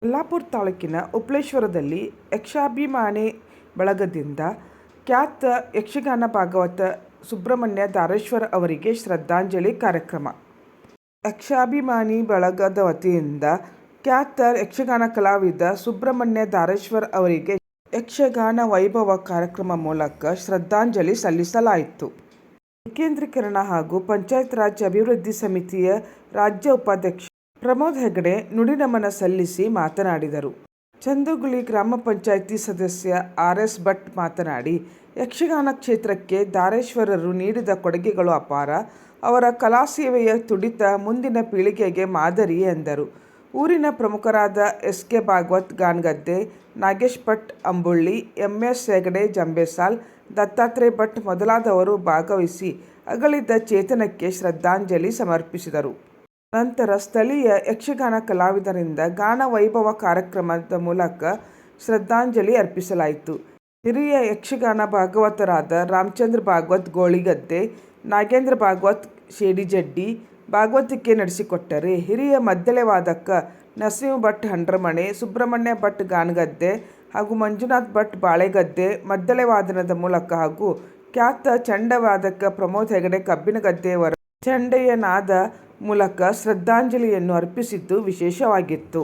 ಯಲ್ಲಾಪುರ ತಾಲೂಕಿನ ಉಪ್ಲೇಶ್ವರದಲ್ಲಿ ಯಕ್ಷಾಭಿಮಾನಿ ಬಳಗದಿಂದ ಖ್ಯಾತ ಯಕ್ಷಗಾನ ಭಾಗವತ ಸುಬ್ರಹ್ಮಣ್ಯ ಧಾರೇಶ್ವರ ಅವರಿಗೆ ಶ್ರದ್ಧಾಂಜಲಿ ಕಾರ್ಯಕ್ರಮ. ಯಕ್ಷಾಭಿಮಾನಿ ಬಳಗದ ವತಿಯಿಂದ ಖ್ಯಾತ ಯಕ್ಷಗಾನ ಕಲಾವಿದ ಸುಬ್ರಹ್ಮಣ್ಯ ಧಾರೇಶ್ವರ ಅವರಿಗೆ ಯಕ್ಷಗಾನ ವೈಭವ ಕಾರ್ಯಕ್ರಮ ಮೂಲಕ ಶ್ರದ್ಧಾಂಜಲಿ ಸಲ್ಲಿಸಲಾಯಿತು. ವಿಕೇಂದ್ರೀಕರಣ ಹಾಗೂ ಪಂಚಾಯತ್ ರಾಜ್ ಅಭಿವೃದ್ಧಿ ಸಮಿತಿಯ ರಾಜ್ಯ ಉಪಾಧ್ಯಕ್ಷ ಪ್ರಮೋದ್ ಹೆಗಡೆ ನುಡಿನಮನ ಸಲ್ಲಿಸಿ ಮಾತನಾಡಿದರು. ಚಂದುಗುಳಿ ಗ್ರಾಮ ಪಂಚಾಯಿತಿ ಸದಸ್ಯ ಆರ್.ಎಸ್. ಭಟ್ ಮಾತನಾಡಿ, ಯಕ್ಷಗಾನ ಕ್ಷೇತ್ರಕ್ಕೆ ಧಾರೇಶ್ವರರು ನೀಡಿದ ಕೊಡುಗೆಗಳು ಅಪಾರ. ಅವರ ಕಲಾಸೇವೆಯ ತುಡಿತ ಮುಂದಿನ ಪೀಳಿಗೆಗೆ ಮಾದರಿ ಎಂದರು. ಊರಿನ ಪ್ರಮುಖರಾದ ಎಸ್.ಕೆ. ಭಾಗವತ್ ಗಾಣಗದ್ದೆ, ನಾಗೇಶ್ ಭಟ್ ಅಂಬುಳ್ಳಿ, ಎಂ.ಎಸ್. ಹೆಗಡೆ ಜಂಬೆಸಾಲ್, ದತ್ತಾತ್ರೇಯ ಭಟ್ ಮೊದಲಾದವರು ಭಾಗವಹಿಸಿ ಅಗಲಿದ ಚೇತನಕ್ಕೆ ಶ್ರದ್ಧಾಂಜಲಿ ಸಮರ್ಪಿಸಿದರು. ನಂತರ ಸ್ಥಳೀಯ ಯಕ್ಷಗಾನ ಕಲಾವಿದರಿಂದ ಗಾನ ವೈಭವ ಕಾರ್ಯಕ್ರಮದ ಮೂಲಕ ಶ್ರದ್ಧಾಂಜಲಿ ಅರ್ಪಿಸಲಾಯಿತು. ಹಿರಿಯ ಯಕ್ಷಗಾನ ಭಾಗವತರಾದ ರಾಮಚಂದ್ರ ಭಾಗವತ್ ಗೋಳಿಗದ್ದೆ, ನಾಗೇಂದ್ರ ಭಾಗವತ್ ಶೇಡಿಜಡ್ಡಿ ಭಾಗವತಿಕೆ ನಡೆಸಿಕೊಟ್ಟರೆ, ಹಿರಿಯ ಮದ್ದಳೆ ವಾದಕ ನರಸಿಂಹ ಭಟ್ ಹಂಡ್ರಮನೆ, ಸುಬ್ರಹ್ಮಣ್ಯ ಭಟ್ ಗಾಣಗದ್ದೆ ಹಾಗೂ ಮಂಜುನಾಥ್ ಭಟ್ ಬಾಳೆಗದ್ದೆ ಮದ್ದಳೆ ವಾದನದ ಮೂಲಕ ಹಾಗೂ ಖ್ಯಾತ ಚಂಡವಾದಕ ಪ್ರಮೋದ್ ಹೆಗಡೆ ಕಬ್ಬಿನಗದ್ದೆಯವರ ಚಂಡೆಯ ನಾದ ಮೂಲಕ ಶ್ರದ್ಧಾಂಜಲಿಯನ್ನು ಅರ್ಪಿಸಿದ್ದು ವಿಶೇಷವಾಗಿತ್ತು.